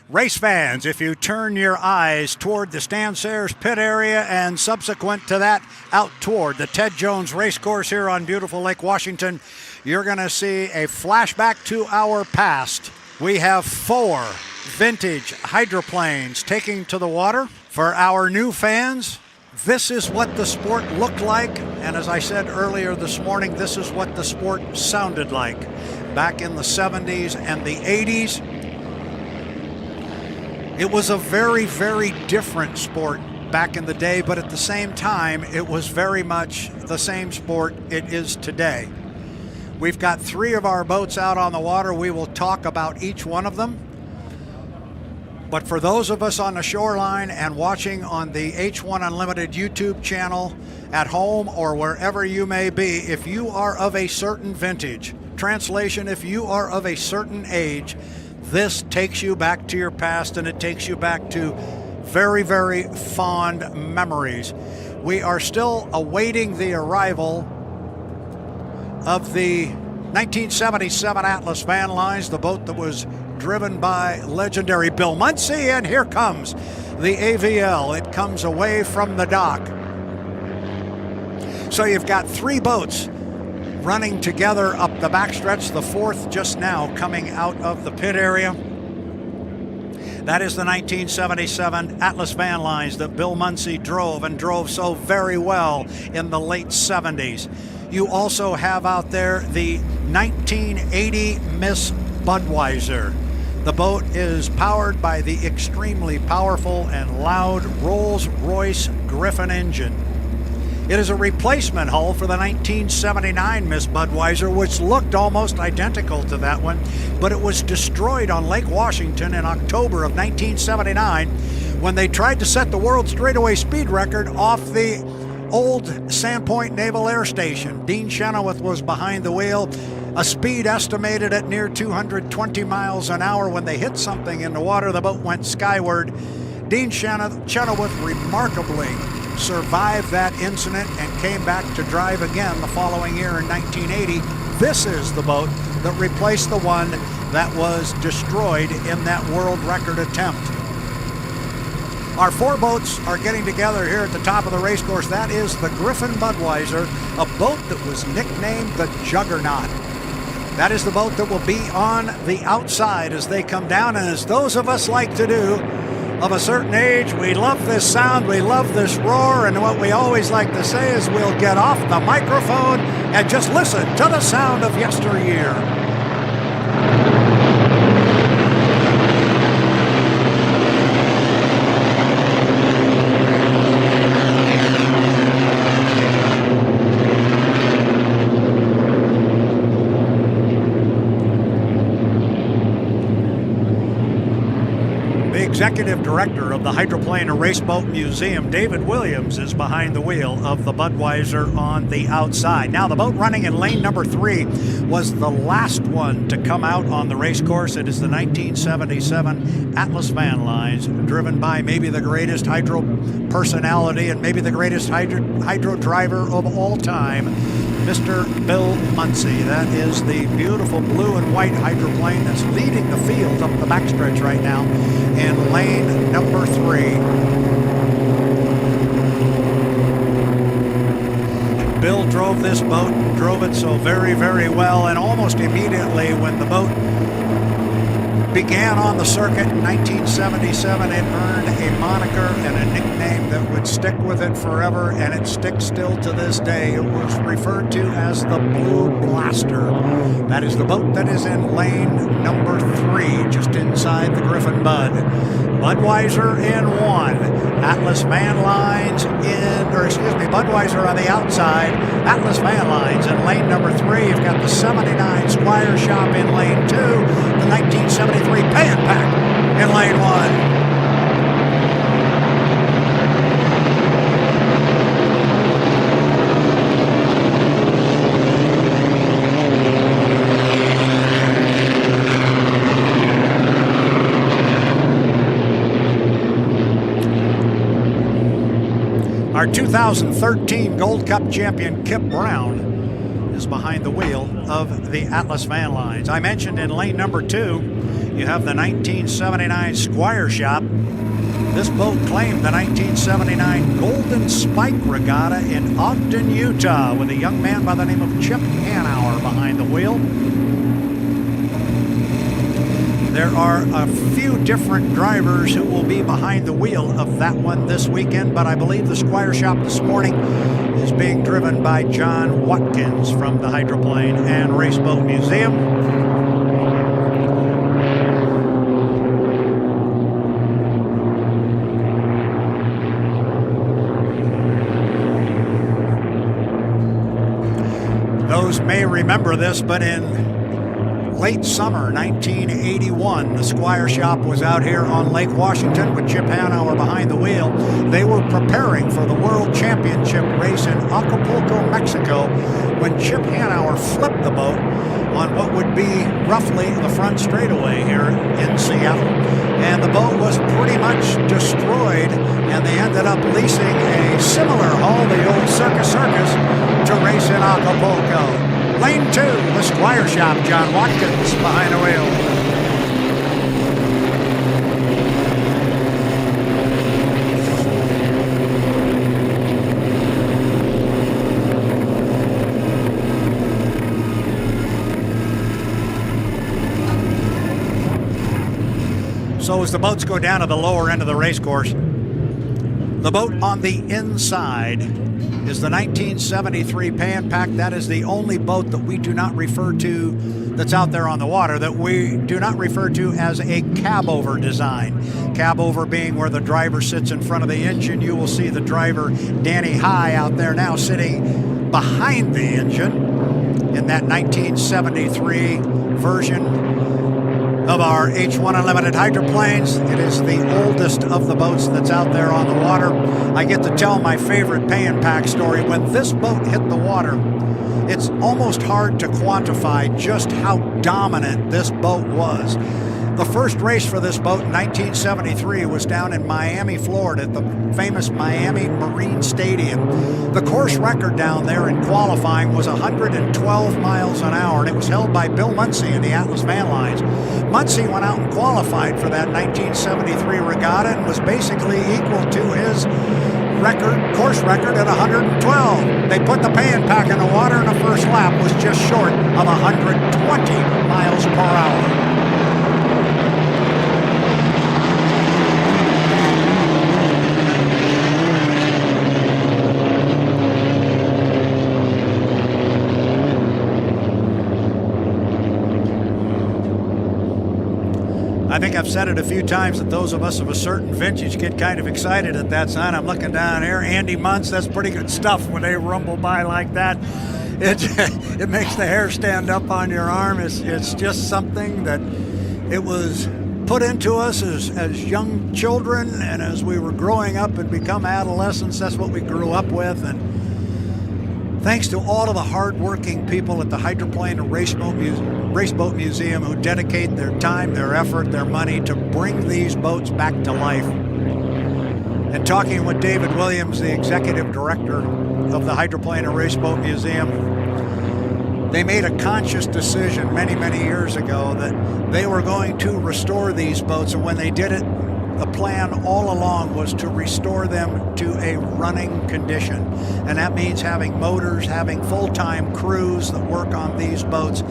Race fans, if you turn your eyes toward the Stan Sayers pit area and subsequent to that out toward the Ted Jones Racecourse here on beautiful Lake Washington, you're going to see a flashback to our past. We have 4 vintage hydroplanes taking to the water. For our new fans, this is what the sport looked like, and as I said earlier this morning, this is what the sport sounded like back in the 70s and the 80s. It was a very, very different sport back in the day, but at the same time, it was very much the same sport it is today. We've got 3 of our boats out on the water. We will talk about each one of them. But for those of us on the shoreline and watching on the H1 Unlimited YouTube channel at home or wherever you may be, if you are of a certain vintage, translation, if you are of a certain age, this takes you back to your past, and it takes you back to very, very fond memories. We are still awaiting the arrival of the 1977 Atlas Van Lines, the boat that was driven by legendary Bill Muncy, and here comes the AVL. It comes away from the dock. So you've got 3 boats running together up the backstretch, the 4th just now coming out of the pit area. That is the 1977 Atlas Van Lines that Bill Muncy drove, and drove so very well in the late 70s. You also have out there the 1980 Miss Budweiser. The boat is powered by the extremely powerful and loud Rolls-Royce Griffin engine. It is a replacement hull for the 1979 Miss Budweiser, which looked almost identical to that one, but it was destroyed on Lake Washington in October of 1979 when they tried to set the world straightaway speed record off the old Sandpoint Naval Air Station. Dean Chenoweth was behind the wheel, a speed estimated at near 220 miles an hour. When they hit something in the water, the boat went skyward. Dean Chenoweth remarkably survived that incident and came back to drive again the following year in 1980. This is the boat that replaced the one that was destroyed in that world record attempt. Our 4 boats are getting together here at the top of the race course. That is the Griffin Budweiser, a boat that was nicknamed the Juggernaut. That is the boat that will be on the outside as they come down, and as those of us like to do of a certain age, we love this sound, we love this roar, and what we always like to say is we'll get off the microphone and just listen to the sound of yesteryear. Executive Director of the Hydroplane and Raceboat Museum, David Williams, is behind the wheel of the Budweiser on the outside. Now, the boat running in lane number 3 was the last one to come out on the race course. It is the 1977 Atlas Van Lines, driven by maybe the greatest hydro personality and maybe the greatest hydro driver of all time, Mr. Bill Muncy. That is the beautiful blue and white hydroplane that's leading the field up the backstretch right now in lane number 3. Bill drove this boat, drove it so very, very well, and almost immediately when the boat began on the circuit in 1977, it earned a moniker and a nickname that would stick with it forever, and it sticks still to this day. It was referred to as the Blue Blaster. That is the boat that is in lane number 3, just inside the Griffin Bud. Budweiser in 1, Atlas Van Lines Budweiser on the outside, Atlas Van Lines in lane number 3. You've got the 79 Squire Shop in lane 2, the 1973 Pay'n Pak in lane 1. Our 2013 Gold Cup champion, Kip Brown, is behind the wheel of the Atlas Van Lines. I mentioned in lane number 2, You have the 1979 Squire Shop. This boat claimed the 1979 Golden Spike Regatta in Ogden, Utah, with a young man by the name of Chip Hanauer behind the wheel. There are a few different drivers who will be behind the wheel of that one this weekend, but I believe the Squire Shop this morning is being driven by John Watkins from the Hydroplane and Raceboat Museum. Those may remember this, but in late summer 1981, the Squire Shop was out here on Lake Washington with Chip Hanauer behind the wheel. They were preparing for the World Championship race in Acapulco, Mexico, when Chip Hanauer flipped the boat on what would be roughly the front straightaway here in Seattle. And the boat was pretty much destroyed, and they ended up leasing a similar hull, the old Circus, to race in Acapulco. Lane 2, the Squire Shop, John Watkins behind the wheel. So as the boats go down to the lower end of the race course, the boat on the inside is the 1973 Pay'n Pak. That is the only boat that we do not refer to that's out there on the water that we do not refer to as a cab-over design. Cab-over being where the driver sits in front of the engine. You will see the driver, Danny Heye, out there now sitting behind the engine in that 1973 version of our H1 Unlimited hydroplanes. It is the oldest of the boats that's out there on the water. I get to tell my favorite Pay'n Pak story. When this boat hit the water, it's almost hard to quantify just how dominant this boat was. The first race for this boat in 1973 was down in Miami, Florida, at the famous Miami Marine Stadium. The course record down there in qualifying was 112 miles an hour, and it was held by Bill Muncie in the Atlas Van Lines. Muncie went out and qualified for that 1973 regatta and was basically equal to his course record at 112. They put the Pay'n Pak in the water, and the first lap was just short of 120 miles per hour. I think I've said it a few times that those of us of a certain vintage get kind of excited at that sign. I'm looking down here. Andy Muntz, that's pretty good stuff when they rumble by like that. It makes the hair stand up on your arm. It's just something that it was put into us as young children, and as we were growing up and become adolescents, that's what we grew up with. And thanks to all of the hard-working people at the Hydroplane and Raceboat Museum who dedicate their time, their effort, their money to bring these boats back to life. And talking with David Williams, the executive director of the Hydroplane and Raceboat Museum, they made a conscious decision many, many years ago that they were going to restore these boats, and when they did it, the plan all along was to restore them to a running condition. And that means having motors, having full-time crews that work on these boats,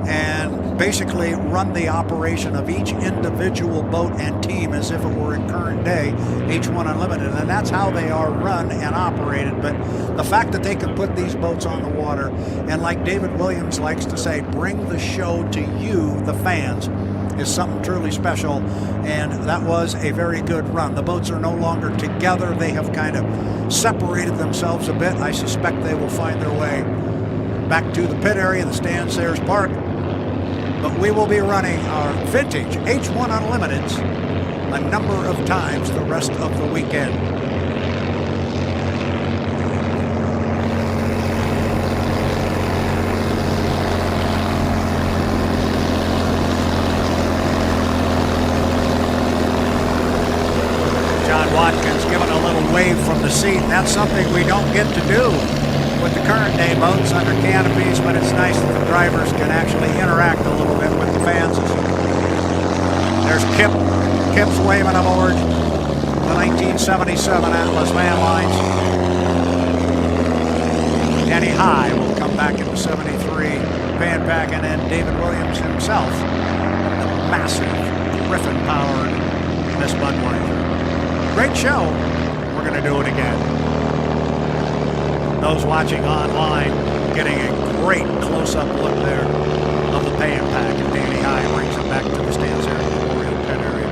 and basically run the operation of each individual boat and team as if it were in current day H1 Unlimited. And that's how they are run and operated. But the fact that they can put these boats on the water, and like David Williams likes to say, bring the show to you, the fans, is something truly special, and that was a very good run. The boats are no longer together. They have kind of separated themselves a bit. I suspect they will find their way back to the pit area, the Stan Sayers Park, but we will be running our vintage H1 Unlimiteds a number of times the rest of the weekend. Watkins giving a little wave from the seat, and that's something we don't get to do with the current day boats under canopies, but it's nice that the drivers can actually interact a little bit with the fans. There's Kip. Kip's waving aboard the 1977 Atlas van lines. Danny Heye will come back in the 73 Pay'n Pak, and then David Williams himself, the massive Griffin-powered Miss Budweiser. Great show. We're going to do it again. Those watching online getting a great close-up look there of the Pay'n Pak, and Danny Heye brings it back to the stands here in the Memorial Pit area.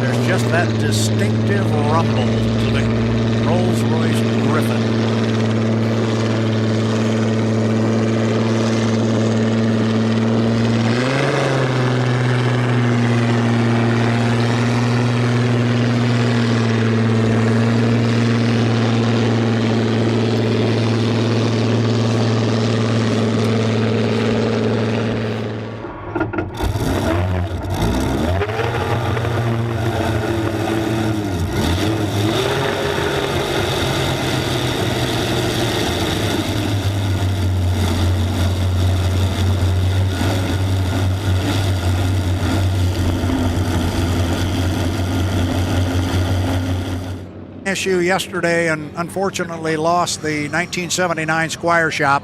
There's just that distinctive rumble to the Rolls-Royce Griffin. Issue yesterday and unfortunately lost the 1979 Squire Shop,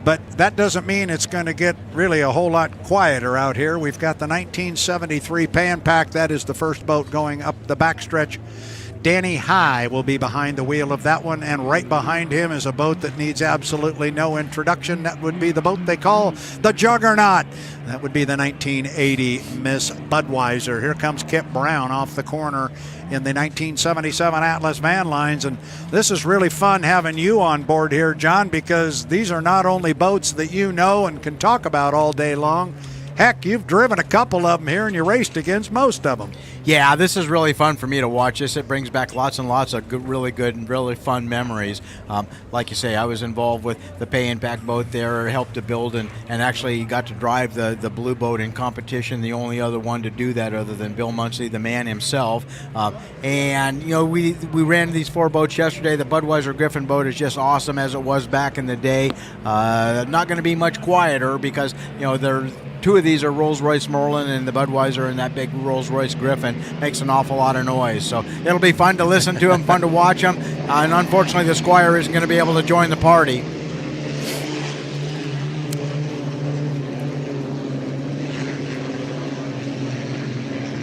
but that doesn't mean it's going to get really a whole lot quieter out here. We've got the 1973 Pay'n Pak. That is the first boat going up the backstretch. Danny Heye will be behind the wheel of that one, and right behind him is a boat that needs absolutely no introduction. That would be the boat they call the Juggernaut. That would be the 1980 Miss Budweiser. Here comes Kip Brown off the corner in the 1977 Atlas van lines, and this is really fun having you on board here, John, because these are not only boats that you know and can talk about all day long. Heck, you've driven a couple of them here and you raced against most of them. Yeah, this is really fun for me to watch this. It brings back lots and lots of good, really good and really fun memories. Like you say, I was involved with the Pay'n Pak boat there, helped to build and actually got to drive the blue boat in competition, the only other one to do that other than Bill Muncey, the man himself. And, you know, we ran these four boats yesterday. The Budweiser Griffin boat is just awesome as it was back in the day. Not going to be much quieter because, you know, two of these are Rolls-Royce Merlin, and the Budweiser and that big Rolls-Royce Griffin makes an awful lot of noise. So it'll be fun to listen to them, fun to watch them. And unfortunately, the Squire isn't going to be able to join the party.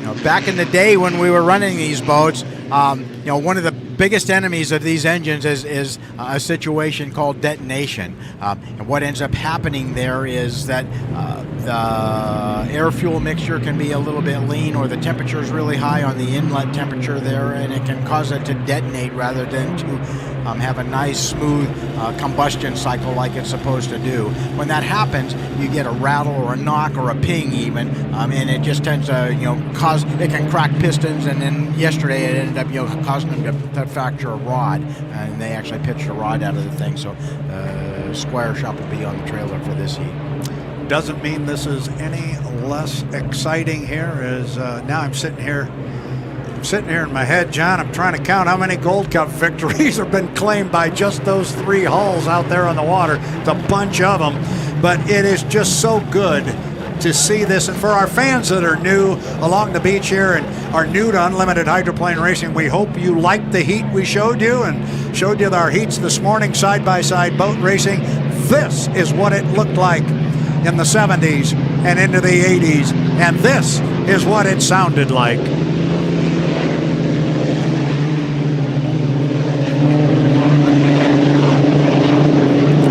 Now, back in the day when we were running these boats, you know, one of the biggest enemies of these engines is a situation called detonation. And what ends up happening there is that the air-fuel mixture can be a little bit lean, or the temperature is really high on the inlet temperature there, and it can cause it to detonate rather than to have a nice, smooth combustion cycle like it's supposed to do. When that happens, you get a rattle or a knock or a ping even, and it just tends to, you know, it can crack pistons, and then yesterday it ended up, you know, causing them to fracture a rod, and they actually pitched a rod out of the thing. So Squire Shop will be on the trailer for this heat. Doesn't mean this is any less exciting here, as now I'm sitting here in my head, John. I'm trying to count how many Gold Cup victories have been claimed by just those three hulls out there on the water. It's a bunch of them, but it is just so good to see this. And for our fans that are new along the beach here and are new to unlimited hydroplane racing, we hope you liked the heat we showed you and showed you our heats this morning, side-by-side boat racing. This is what it looked like in the 70s and into the 80s, and this is what it sounded like.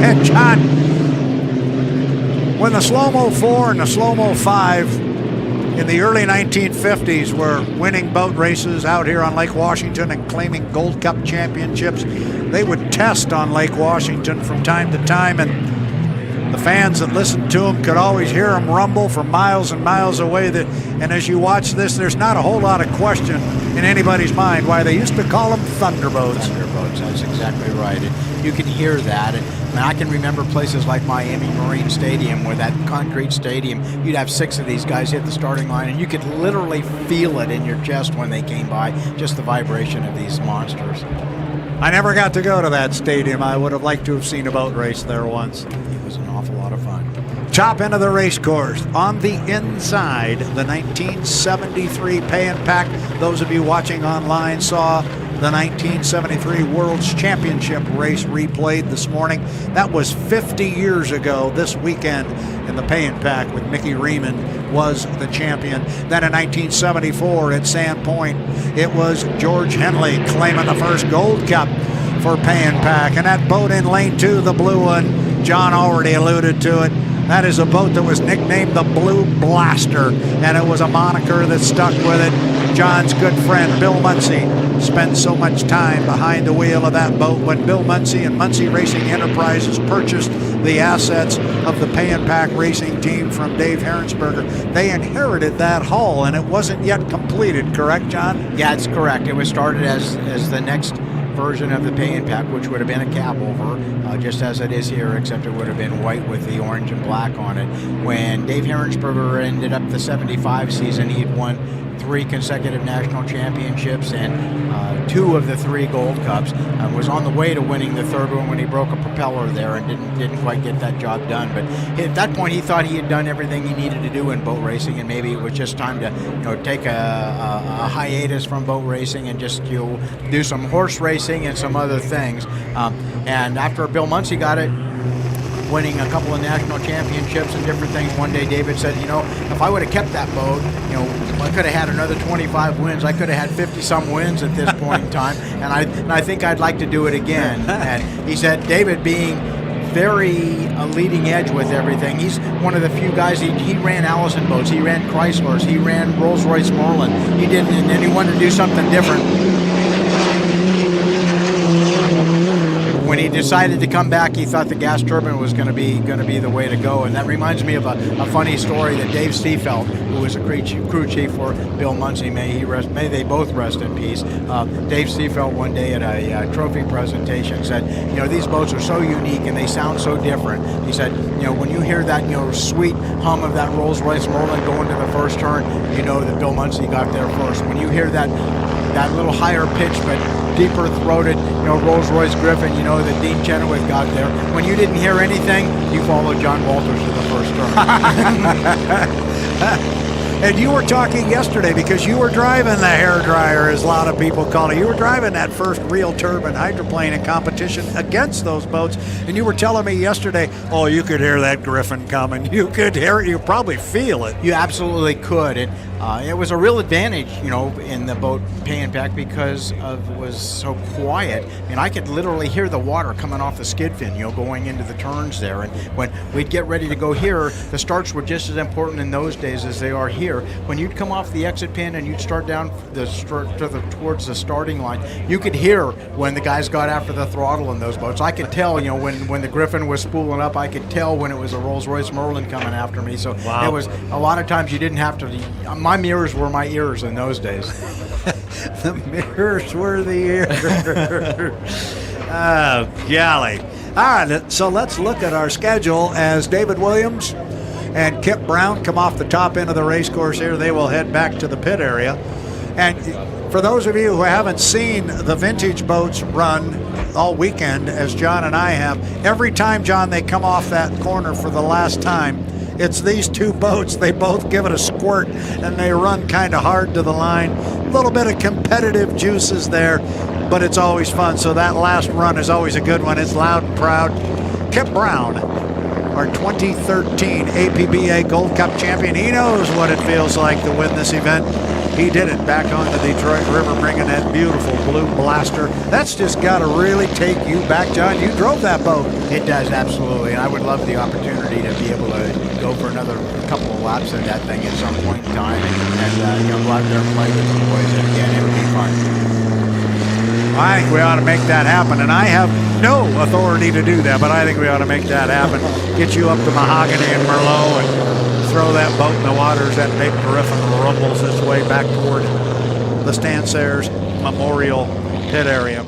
And John, when the Slow-Mo 4 and the Slow-Mo 5 in the early 1950s were winning boat races out here on Lake Washington and claiming Gold Cup championships, they would test on Lake Washington from time to time, and the fans that listened to them could always hear them rumble from miles and miles away. And as you watch this, there's not a whole lot of question in anybody's mind why they used to call them thunderboats. Thunderboats, that's exactly right. And you can hear that. And And I can remember places like Miami Marine Stadium, where that concrete stadium, you'd have 6 of these guys hit the starting line, and you could literally feel it in your chest when they came by, just the vibration of these monsters. I never got to go to that stadium. I would have liked to have seen a boat race there once. It was an awful lot of fun. Top end of the race course. On the inside, the 1973 Pay'n Pak. Those of you watching online saw the 1973 World's Championship race replayed this morning. That was 50 years ago this weekend in the Pay'n Pak, with Mickey Riemann was the champion. Then in 1974 at Sandpoint, it was George Henley claiming the first gold cup for Pay'n Pak. And that boat in lane 2, the blue one, John already alluded to it. That is a boat that was nicknamed the Blue Blaster, and it was a moniker that stuck with it. John's good friend Bill Muncie spent so much time behind the wheel of that boat. When Bill Muncie and Muncie Racing Enterprises purchased the assets of the Pay'n Pak racing team from Dave Herensberger, they inherited that hull, and it wasn't yet completed, correct, John? Yeah, it's correct. It was started as the next version of the Pay'n Pak, which would have been a cab over, just as it is here, except it would have been white with the orange and black on it. When Dave Herensberger ended up the 75 season, he'd won 3 consecutive national championships and 2 of the 3 gold cups. Was on the way to winning the 3rd one when he broke a propeller there and didn't quite get that job done. But at that point, he thought he had done everything he needed to do in boat racing, and maybe it was just time to take a hiatus from boat racing and just do some horse racing and some other things. And after Bill Muncie got it, winning a couple of national championships and different things, one day David said, if I would have kept that boat, I could have had another 25 wins. I could have had 50-some wins at this point in time, and I think I'd like to do it again. And he said, David, being very leading edge with everything, he's one of the few guys. He ran Allison boats, he ran Chryslers, he ran Rolls-Royce Merlin. He didn't, and then he wanted to do something different. When he decided to come back, he thought the gas turbine was going to be the way to go, and that reminds me of a funny story that Dave Stiefeld, who was a crew chief for Bill Muncie, may they both rest in peace. Dave Stiefeld one day at a trophy presentation said, these boats are so unique and they sound so different. He said, when you hear that sweet hum of that Rolls-Royce Merlin going to the first turn, you know that Bill Muncie got there first. When you hear that little higher pitch but deeper throated, Rolls-Royce Griffin, you know that Dean Chenoweth got there. When you didn't hear anything, you followed John Walters to the first turn. And you were talking yesterday, because you were driving the hairdryer, as a lot of people call it. You were driving that first real turbine hydroplane in competition against those boats, and you were telling me yesterday, oh, you could hear that Griffin coming. You could hear it. You probably feel it. You absolutely could. And it was a real advantage, in the boat Pay'n Pak, because it was so quiet. I could literally hear the water coming off the skid fin, going into the turns there. And when we'd get ready to go here, the starts were just as important in those days as they are here. When you'd come off the exit pin and you'd start down towards the starting line, you could hear when the guys got after the throttle in those boats. I could tell, when the Griffin was spooling up, I could tell when it was a Rolls-Royce Merlin coming after me. So wow. It was a lot of times you didn't have to. My mirrors were my ears in those days. The mirrors were the ears. Oh, golly. All right, so let's look at our schedule as David Williams and Kip Brown come off the top end of the race course here. They will head back to the pit area. And for those of you who haven't seen the vintage boats run all weekend, as John and I have, every time, John, they come off that corner for the last time, it's these 2 boats. They both give it a squirt, and they run kind of hard to the line. A little bit of competitive juices there, but it's always fun. So that last run is always a good one. It's loud and proud. Kip Brown, our 2013 APBA Gold Cup champion. He knows what it feels like to win this event. He did it back on the Detroit River, bringing that beautiful Blue Blaster. That's just got to really take you back, John. You drove that boat. It does, absolutely. And I would love the opportunity to be able to go for another couple of laps of that thing at some point in time and go out there and play with the boys. And again, it would be fun. I think we ought to make that happen, and I have no authority to do that, but I think we ought to make that happen. Get you up to Mahogany and Merlot and throw that boat in the water as that big Griffin rumbles its way back toward the Stansaires Memorial pit area.